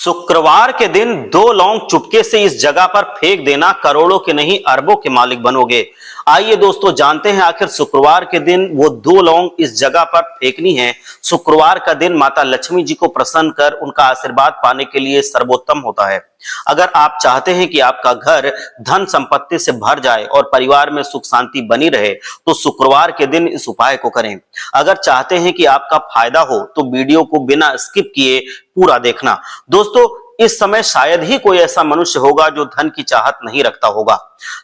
शुक्रवार के दिन दो लौंग चुपके से इस जगह पर फेंक देना, करोड़ों के नहीं अरबों के मालिक बनोगे। आइए दोस्तों जानते हैं आखिर शुक्रवार के दिन वो दो लौंग इस जगह पर फेंकनी है। शुक्रवार का दिन माता लक्ष्मी जी को प्रसन्न कर उनका आशीर्वाद पाने के लिए सर्वोत्तम होता है। अगर आप चाहते हैं कि आपका घर धन संपत्ति से भर जाए और परिवार में सुख शांति बनी रहे तो शुक्रवार के दिन इस उपाय को करें। अगर चाहते हैं कि आपका फायदा हो तो वीडियो को बिना स्किप किए पूरा देखना। दोस्तों इस समय शायद ही कोई ऐसा मनुष्य होगा जो धन की चाहत नहीं रखता होगा।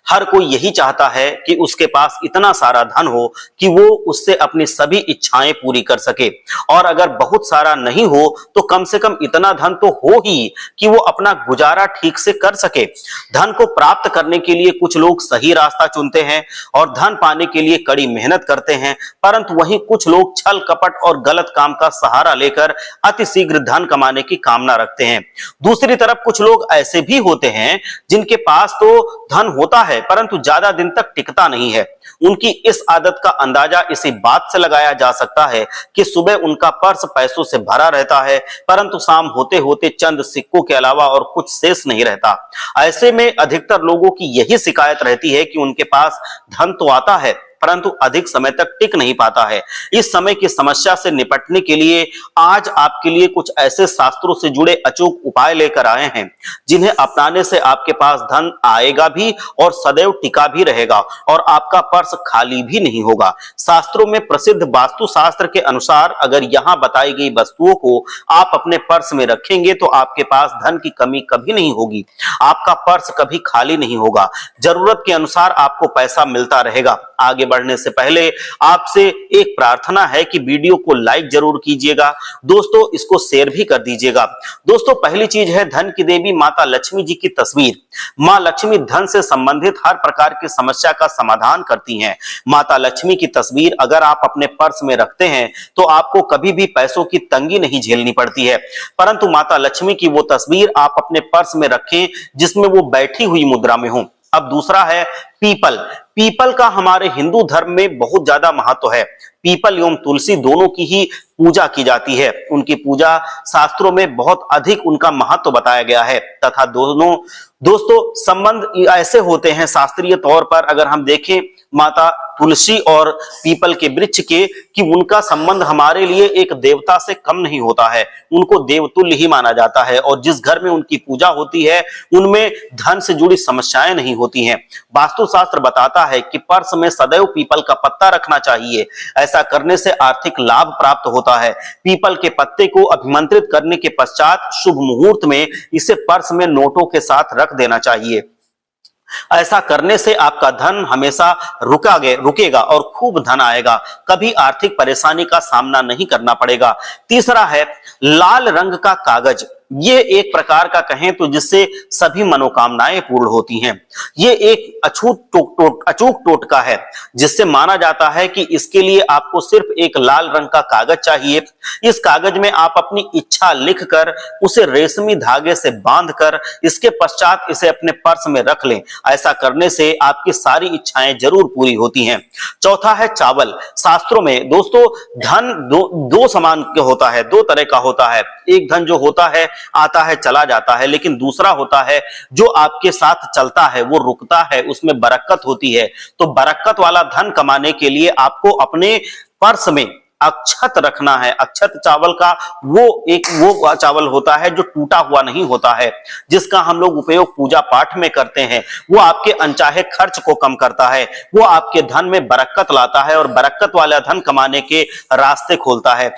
हर कोई यही चाहता है कि उसके पास इतना सारा धन हो कि वो उससे अपनी सभी इच्छाएं पूरी कर सके, और अगर बहुत सारा नहीं हो तो कम से कम इतना धन तो हो ही कि वो अपना गुजारा ठीक से कर सके। धन को प्राप्त करने के लिए कुछ लोग सही रास्ता चुनते हैं और धन पाने के लिए कड़ी मेहनत करते हैं, परंतु वहीं कुछ लोग छल कपट और गलत काम का सहारा लेकर अतिशीघ्र धन कमाने की कामना रखते हैं। दूसरी तरफ कुछ लोग ऐसे भी होते हैं जिनके पास तो धन होता है परंतु ज्यादा दिन तक टिकता नहीं है। उनकी इस आदत का अंदाजा इसी बात से लगाया जा सकता है कि सुबह उनका पर्स पैसों से भरा रहता है परंतु शाम होते होते चंद सिक्कों के अलावा और कुछ शेष नहीं रहता। ऐसे में अधिकतर लोगों की यही शिकायत रहती है कि उनके पास धन तो आता है परंतु अधिक समय तक टिक नहीं पाता है। इस समय की समस्या से निपटने के लिए आज आपके लिए कुछ ऐसे शास्त्रों से जुड़े अचूक उपाय लेकर आए हैं जिन्हें अपनाने से आपके पास धन आएगा भी और सदैव टिका भी रहेगा और आपका पर्स खाली भी नहीं होगा। शास्त्रों में प्रसिद्ध वास्तु शास्त्र के अनुसार अगर यहाँ बताई गई वस्तुओं को आप अपने पर्स में रखेंगे तो आपके पास धन की कमी कभी नहीं होगी, आपका पर्स कभी खाली नहीं होगा, जरूरत के अनुसार आपको पैसा मिलता रहेगा। आगे बढ़ने से पहले आपसे एक प्रार्थना है कि वीडियो को लाइक जरूर कीजिएगा, दोस्तों इसको शेयर भी कर दीजिएगा। दोस्तों पहली चीज है धन की देवी माता लक्ष्मी जी की तस्वीर। मां लक्ष्मी धन से संबंधित हर प्रकार की समस्या का समाधान करती हैं। माता लक्ष्मी की तस्वीर अगर आप अपने पर्स में रखते हैं तो आपको कभी भी पैसों की तंगी नहीं झेलनी पड़ती है, परंतु माता लक्ष्मी की वो तस्वीर आप अपने पर्स में रखें जिसमें वो बैठी हुई मुद्रा में हो। अब दूसरा है पीपल। पीपल का हमारे हिंदू धर्म में बहुत ज्यादा महत्व है। पीपल एवं तुलसी दोनों की ही पूजा की जाती है। उनकी पूजा शास्त्रों में बहुत अधिक उनका महत्व बताया गया है तथा दोस्तों संबंध ऐसे होते हैं शास्त्रीय तौर पर अगर हम देखें माता तुलसी और पीपल के वृक्ष के कि उनका संबंध हमारे लिए एक देवता से कम नहीं होता है, उनको देवतुल्य ही माना जाता है और जिस घर में उनकी पूजा होती है उनमें धन से जुड़ी समस्याएं नहीं होती हैं। वास्तु शास्त्र बताता है कि पर्स में सदैव पीपल का पत्ता रखना चाहिए, ऐसा करने से आर्थिक लाभ प्राप्त होता है। पीपल के पत्ते को अभिमंत्रित करने के पश्चात शुभ मुहूर्त में इसे पर्स में नोटों के साथ रख देना चाहिए। ऐसा करने से आपका धन हमेशा रुकेगा और खूब धन आएगा, कभी आर्थिक परेशानी का सामना नहीं करना पड़ेगा। तीसरा है लाल रंग का कागज। ये एक प्रकार का कहें तो जिससे सभी मनोकामनाएं पूर्ण होती हैं। ये एक अचूक टोटका है जिससे माना जाता है कि इसके लिए आपको सिर्फ एक लाल रंग का कागज चाहिए। इस कागज में आप अपनी इच्छा लिखकर उसे रेशमी धागे से बांधकर इसके पश्चात इसे अपने पर्स में रख लें। ऐसा करने से आपकी सारी इच्छाएं जरूर पूरी होती हैं। चौथा है चावल। शास्त्रों में दोस्तों धन दो समान होता है, दो तरह का होता है। एक धन जो होता है आता है चला जाता है, लेकिन दूसरा होता है जो आपके साथ चलता है, वो रुकता है, उसमें बरकत होती है। तो बरकत वाला धन कमाने के लिए आपको अपने पर्स में अक्षत रखना है। अक्षत चावल का वो चावल होता है जो टूटा हुआ नहीं होता है, जिसका हम लोग उपयोग पूजा पाठ में करते हैं। वो आपके अनचाहे खर्च को कम करता है, वो आपके धन में बरकत लाता है और बरकत वाला धन कमाने के रास्ते खोलता है।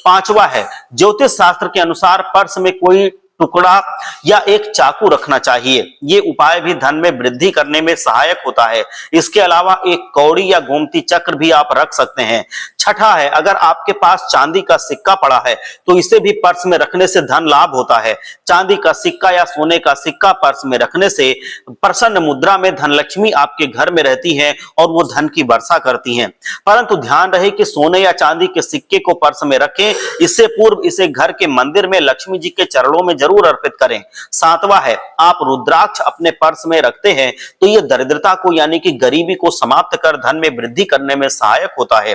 पांचवा है ज्योतिष शास्त्र के अनुसार पर्स में कोई टुकड़ा या एक चाकू रखना चाहिए। ये उपाय भी धन में वृद्धि करने में सहायक होता है। इसके अलावा एक कौड़ी या गोमती चक्र भी आप रख सकते हैं। छठा है अगर आपके पास चांदी का सिक्का पड़ा है तो इसे भी पर्स में रखने से धन लाभ होता है। चांदी का सिक्का या सोने का सिक्का पर्स में रखने से प्रसन्न मुद्रा में धनलक्ष्मी आपके घर में रहती है और वो धन की वर्षा करती हैं। परंतु ध्यान रहे कि सोने या चांदी के सिक्के को पर्स में रखें, इससे पूर्व इसे घर के मंदिर में लक्ष्मी जी के चरणों में जरूर अर्पित करें। सातवां है आप रुद्राक्ष अपने पर्स में रखते हैं तो यह दरिद्रता को यानी कि गरीबी को समाप्त कर धन में वृद्धि करने में सहायक होता है।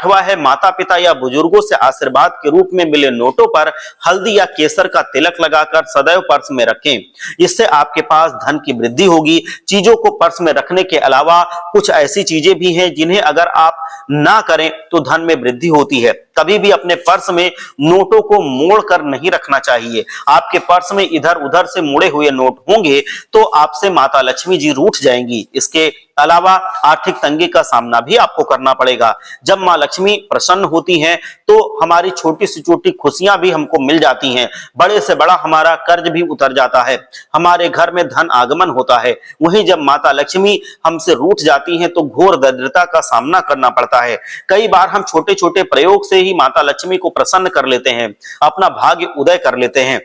8वां है माता पिता या बुजुर्गों से आशीर्वाद के रूप में मिले नोटों पर हल्दी या केसर का तिलक लगाकर सदैव पर्स में रखें। इससे आपके पास धन की वृद्धि होगी। चीजों को पर्स में रखने के अलावा कुछ ऐसी चीजें भी हैं जिन्हें अगर आप ना करें तो धन में वृद्धि होती है। कभी भी अपने पर्स में नोटों को मोड़ कर नहीं रखना चाहिए। आपके पर्स में इधर उधर से मुड़े हुए नोट होंगे तो आपसे माता लक्ष्मी जी रूठ जाएंगी। इसके अलावा आर्थिक तंगी का सामना भी आपको करना पड़ेगा। जब मां लक्ष्मी प्रसन्न होती हैं तो हमारी छोटी से छोटी खुशियां भी हमको मिल जाती हैं, बड़े से बड़ा हमारा कर्ज भी उतर जाता है, हमारे घर में धन आगमन होता है। वहीं जब माता लक्ष्मी हमसे रूठ जाती हैं तो घोर दरिद्रता का सामना करना पड़ता है। कई बार हम छोटे छोटे प्रयोग से ही माता लक्ष्मी को प्रसन्न कर लेते हैं, अपना भाग्य उदय कर लेते हैं।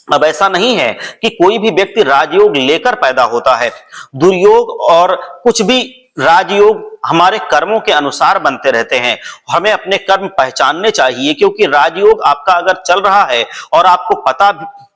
अब ऐसा नहीं है कि कोई भी व्यक्ति राजयोग लेकर पैदा होता है। दुर्योग और कुछ भी राजयोग हमारे कर्मों के अनुसार बनते रहते हैं। हमें अपने कर्म पहचानने चाहिए, क्योंकि राजयोग आपका अगर चल रहा है और आपको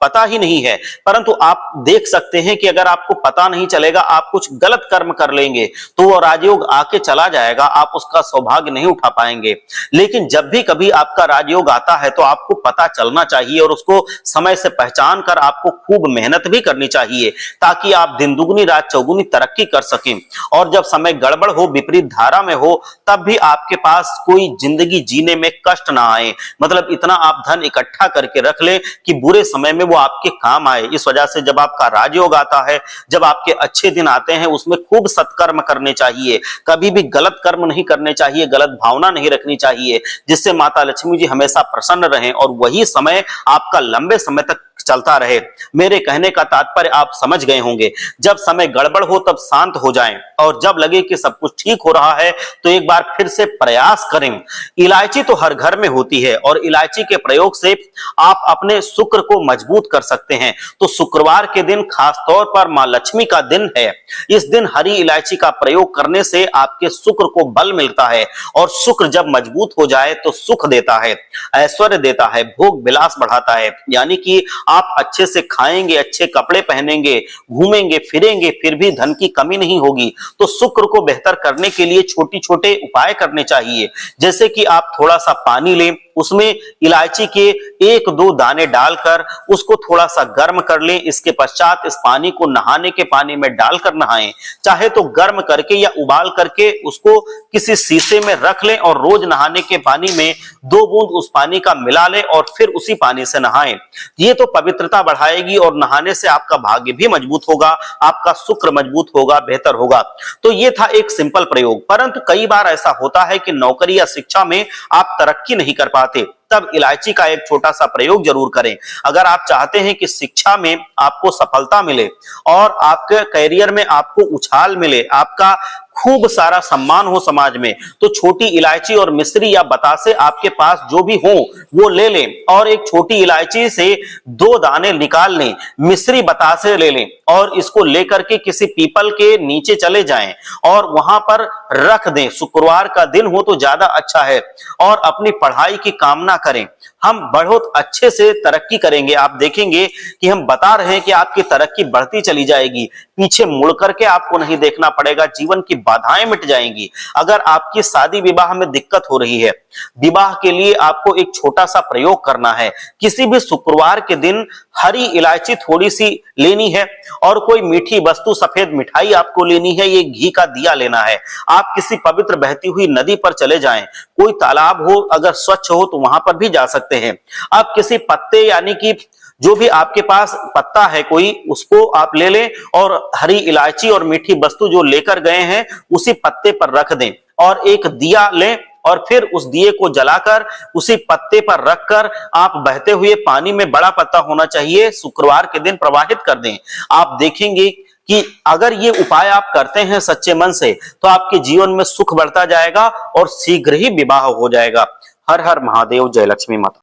पता ही नहीं है, परंतु आप देख सकते हैं कि अगर आपको पता नहीं चलेगा, आप कुछ गलत कर्म कर लेंगे तो वो राजयोग आके चला जाएगा, आप उसका सौभाग्य नहीं उठा पाएंगे। लेकिन जब भी कभी आपका राजयोग आता है तो आपको पता चलना चाहिए और उसको समय से पहचान कर आपको खूब मेहनत भी करनी चाहिए, ताकि आप दिन दुगनी रात चौगुनी तरक्की कर सकें। और जब समय गड़बड़ हो, विपरीत धारा में हो, तब भी आपके पास कोई जिंदगी जीने में कष्ट ना आए। मतलब इतना आप धन इकट्ठा करके रख ले कि बुरे समय में वो आपके काम आए। इस वजह से जब आपका राजयोग आता है, जब आपके अच्छे दिन आते हैं, उसमें खूब सत्कर्म करने चाहिए। कभी भी गलत कर्म नहीं करने चाहिए, गलत भावना नहीं रखनी चाहिए, जिससे माता लक्ष्मी जी हमेशा प्रसन्न रहें और वही समय आपका लंबे समय तक चलता रहे। मेरे कहने का तात्पर्य आप समझ गए होंगे। जब समय गड़बड़ हो तब शांत हो जाएं, और जब लगे कि सब कुछ ठीक हो रहा है तो एक बार फिर से प्रयास करें। इलायची तो हर घर में होती है और इलायची के प्रयोग से आप अपने शुक्र को मजबूत कर सकते हैं। तो शुक्रवार के दिन खास तौर पर मां लक्ष्मी का दिन है। इस दिन हरी इलायची का प्रयोग करने से आपके शुक्र को बल मिलता है, और शुक्र जब मजबूत हो जाए तो सुख देता है, ऐश्वर्य देता है, भोग विलास बढ़ाता है। यानी कि आप अच्छे से खाएंगे, अच्छे कपड़े पहनेंगे, घूमेंगे फिरेंगे, फिर भी धन की कमी नहीं होगी। तो शुक्र को बेहतर करने के लिए छोटे छोटे उपाय करने चाहिए, जैसे कि आप थोड़ा सा पानी लें, उसमें इलायची के 1-2 दाने डालकर उसको थोड़ा सा गर्म कर लें। इसके पश्चात इस पानी को नहाने के पानी में डालकर नहाएं। चाहे तो गर्म करके या उबाल करके उसको किसी शीशे में रख लें और रोज नहाने के पानी में 2 बूंद उस पानी का मिला लें और फिर उसी पानी से नहाएं। ये तो पवित्रता बढ़ाएगी और नहाने से आपका भाग्य भी मजबूत होगा, आपका शुक्र मजबूत होगा, बेहतर होगा। तो ये था एक सिंपल प्रयोग। परंतु कई बार ऐसा होता है कि नौकरी या शिक्षा में आप तरक्की नहीं कर पाते, तब इलायची का एक छोटा सा प्रयोग जरूर करें। अगर आप चाहते हैं कि शिक्षा में आपको सफलता मिले और आपके करियर में आपको उछाल मिले, आपका खूब सारा सम्मान हो समाज में, तो छोटी इलायची और मिश्री या बतासे आपके पास जो भी हो वो ले लें और एक छोटी इलायची से 2 दाने निकाल लें, मिश्री बतासे ले लें और इसको लेकर के किसी पीपल के नीचे चले जाएं और वहां पर रख दें। शुक्रवार का दिन हो तो ज्यादा अच्छा है, और अपनी पढ़ाई की कामना करें। हम बहुत अच्छे से तरक्की करेंगे। आप देखेंगे कि हम बता रहे हैं कि आपकी तरक्की बढ़ती चली जाएगी, पीछे मुड़ करके आपको नहीं देखना पड़ेगा, जीवन की बाधाएं मिट जाएंगी। अगर आपकी शादी विवाह में दिक्कत हो रही है, विवाह के लिए आपको एक छोटा सा प्रयोग करना है। किसी भी शुक्रवार के दिन हरी इलायची थोड़ी सी लेनी है और कोई मीठी वस्तु, सफेद मिठाई आपको लेनी है, ये घी का दिया लेना है। आप किसी पवित्र बहती हुई नदी पर चले जाएं, कोई तालाब हो अगर स्वच्छ हो तो वहां पर भी जा सकते हैं। आप किसी पत्ते यानी कि जो भी आपके पास पत्ता है कोई, उसको आप ले लें और हरी इलायची और मीठी वस्तु जो लेकर गए हैं उसी पत्ते पर रख दें और एक दिया लें और फिर उस दिए को जलाकर उसी पत्ते पर रखकर आप बहते हुए पानी में, बड़ा पत्ता होना चाहिए, शुक्रवार के दिन प्रवाहित कर दें। आप देखेंगे कि अगर ये उपाय आप करते हैं सच्चे मन से तो आपके जीवन में सुख बढ़ता जाएगा और शीघ्र ही विवाह हो जाएगा। हर हर महादेव, जय लक्ष्मी माता।